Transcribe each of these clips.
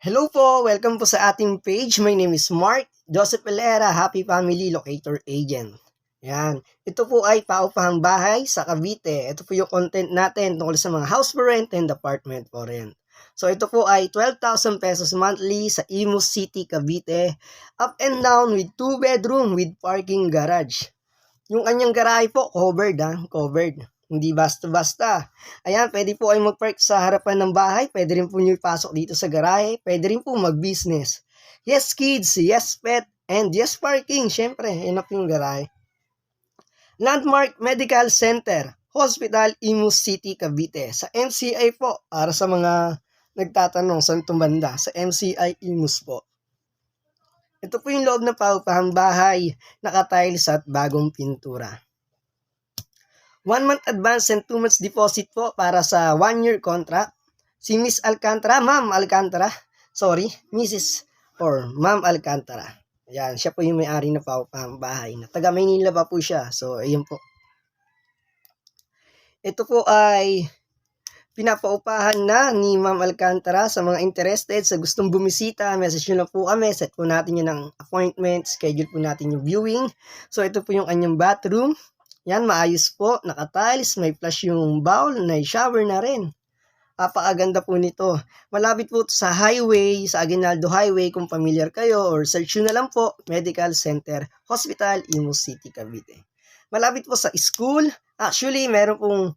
Hello po! Welcome po sa ating page. My name is Mark Joseph Pelera, Happy Family Locator Agent. Yan. Ito po ay paupahang bahay sa Cavite. Ito po yung content natin tungkol sa mga house for rent and apartment for rent. So ito po ay 12,000 pesos monthly sa Imus City, Cavite. Up and down with 2 bedroom with parking garage. Yung kanyang garahe po, covered covered. Hindi basta-basta. Ayan, pwede po kayo mag-park sa harapan ng bahay. Pwede rin po nyo ipasok dito sa garahe. Pwede rin po mag-business. Yes kids, yes pet, and yes parking. Siyempre, yun na po yung garahe. Landmark Medical Center, Hospital Imus City, Cavite. Sa MCI po, para sa mga nagtatanong saan tumanda. Sa MCI Imus po. Ito po yung loob ng paupahang bahay, naka-tiles at bagong pintura. 1 month advance and 2 months deposit po para sa 1-year contract. Si Miss Alcantara, Ma'am Alcantara, sorry, Mrs. or Ma'am Alcantara. Ayan, siya po yung may-ari na paupahang bahay. Taga Maynila pa po siya. So, ayun po. Ito po ay pinapaupahan na ni Ma'am Alcantara sa mga interested, sa gustong bumisita. Message nyo lang po kami. Set po natin yun ng appointment. Schedule po natin yung viewing. So, ito po yung kanyang bathroom. Yan, maayos po. Naka-tiles, may flush yung bowl, may shower na rin. Napakaganda po nito. Malapit po sa highway, sa Aguinaldo Highway, kung familiar kayo, or search nyo na lang po, Medical Center, Hospital, Imus City, Cavite. Malapit po sa school. Actually, meron pong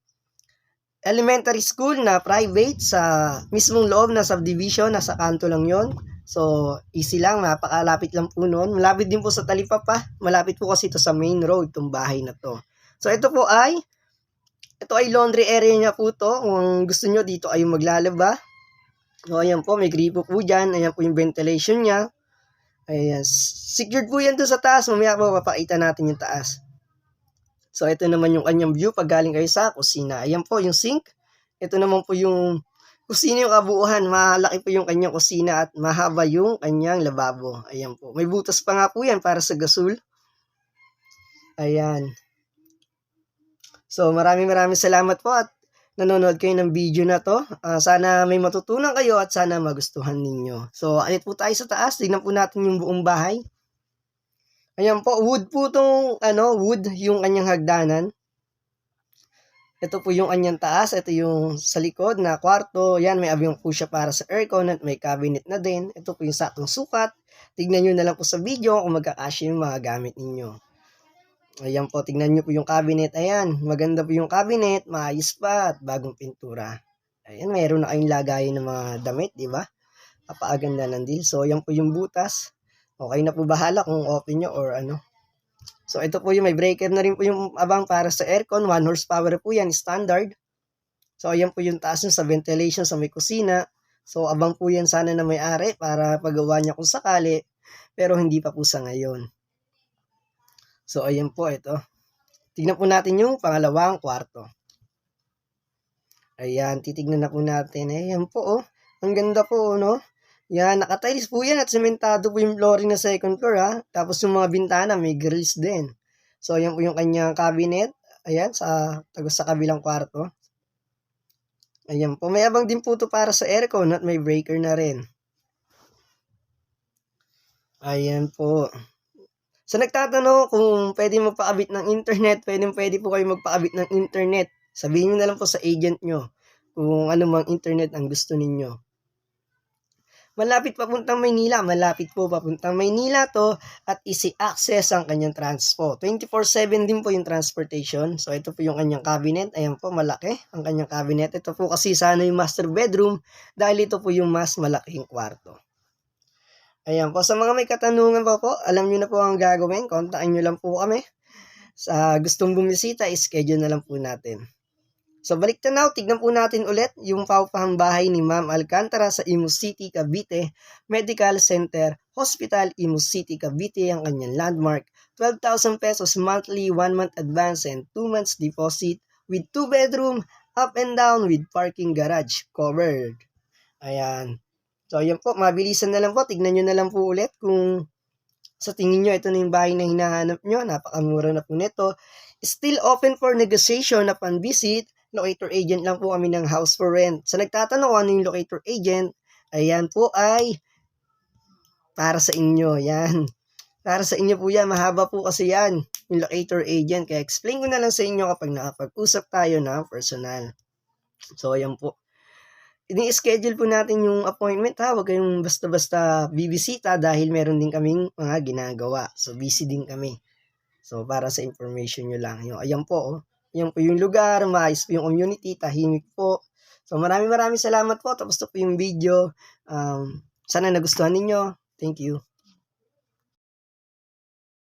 elementary school na private sa mismong loob na subdivision, nasa kanto lang yon. So, easy lang, napakalapit lang po noon. Malapit din po sa Talipapa. Malapit po kasi ito sa main road, itong bahay na to. So, ito ay laundry area niya po to. Kung gusto nyo, dito ay maglalaba. So, ayan po, may gripo po dyan. Ayan po yung ventilation niya. Ayan, secured po yan doon sa taas. Mamaya po, papakita natin yung taas. So, ito naman yung kanyang view pag galing kayo sa kusina. Ayan po yung sink. Ito naman po yung kusina yung kabuuan. Malaki po yung kanyang kusina at mahaba yung kanyang lababo. Ayan po. May butas pa nga po yan para sa gasol. Ayan. So, maraming salamat po at nanonood kayo ng video na to. Sana may matutunan kayo at sana magustuhan ninyo. So, alit po tayo sa taas. Tignan po natin yung buong bahay. Ayan po, wood po itong, wood yung kanyang hagdanan. Ito po yung kanyang taas. Ito yung sa likod na kwarto. Yan, may abyong po siya para sa aircon at may cabinet na din. Ito po yung saktong sukat. Tignan nyo na lang po sa video kung magkakasya yung mga gamit ninyo. Ayan po, tignan nyo po yung cabinet. Ayan, maganda po yung cabinet, maayos pa at bagong pintura. Ayan, mayroon na kayong lagayin ng mga damit, di ba? Kapaganda ng deal. So, ayan po yung butas. Okay na po bahala kung open nyo or ano. So, ito po yung may breaker na rin po yung abang para sa aircon. 1 horsepower po yan, standard. So, ayan po yung taas nyo sa ventilation sa may kusina. So, abang po yan sana na may-ari para pagawa niya kung sakali. Pero hindi pa po sa ngayon. So, ayan po ito. Tignan po natin yung pangalawang kwarto. Ayan, titignan na po natin. Ayan po, oh. Ang ganda po, no? Yan, nakatiles po yan at sementado po yung flooring na second floor, ha? Tapos yung mga bintana, may grills din. So, ayan po yung kanyang cabinet. Ayan, sa kabilang kwarto. Ayan po. May abang din po ito para sa aircon at may breaker na rin. Ayan po. So, nagtatanong kung pwede magpakabit ng internet, pwede po kayo magpakabit ng internet. Sabihin nyo na lang po sa agent nyo kung ano mang internet ang gusto ninyo. Malapit papuntang Maynila. Malapit po papuntang Maynila to at easy access ang kanyang transpo. 24/7 din po yung transportation. So, ito po yung kanyang cabinet. Ayan po, malaki ang kanyang cabinet. Ito po kasi sana yung master bedroom dahil ito po yung mas malaking kwarto. Ayan po, sa mga may katanungan po, alam nyo na po ang gagawin. Kontakin nyo lang po kami. Sa gustong bumisita, schedule na lang po natin. So, balik tanaw, tignan po natin ulit yung paupahang bahay ni Ma'am Alcantara sa Imus City, Cavite, Medical Center, Hospital, Imus City, Cavite, ang kanyang landmark. 12,000 pesos monthly, 1 month advance, and 2 months deposit with 2 bedroom, up and down with parking garage, covered. Ayan. So, ayan po, mabilisan na lang po. Tignan nyo na lang po ulit kung sa tingin nyo, ito na yung bahay na hinahanap nyo. Napakamura na po nito. Still open for negotiation upon visit. Locator agent lang po kami ng house for rent. Sa nagtatanong ano yung locator agent, Ayan po ay para sa inyo. Yan. Para sa inyo po yan. Mahaba po kasi yan. Yung locator agent. Kaya explain ko na lang sa inyo kapag nakapag-usap tayo na personal. So, ayan po. Ini-schedule po natin yung appointment ha. Huwag kayong basta-basta bibisita dahil meron din kaming mga ginagawa. So, busy din kami. So, para sa information nyo lang. Yung, ayan po. Oh. Ayan po yung lugar. Maayos po yung community. Tahimik po. So, maraming salamat po. Tapos na po yung video. Sana nagustuhan ninyo. Thank you.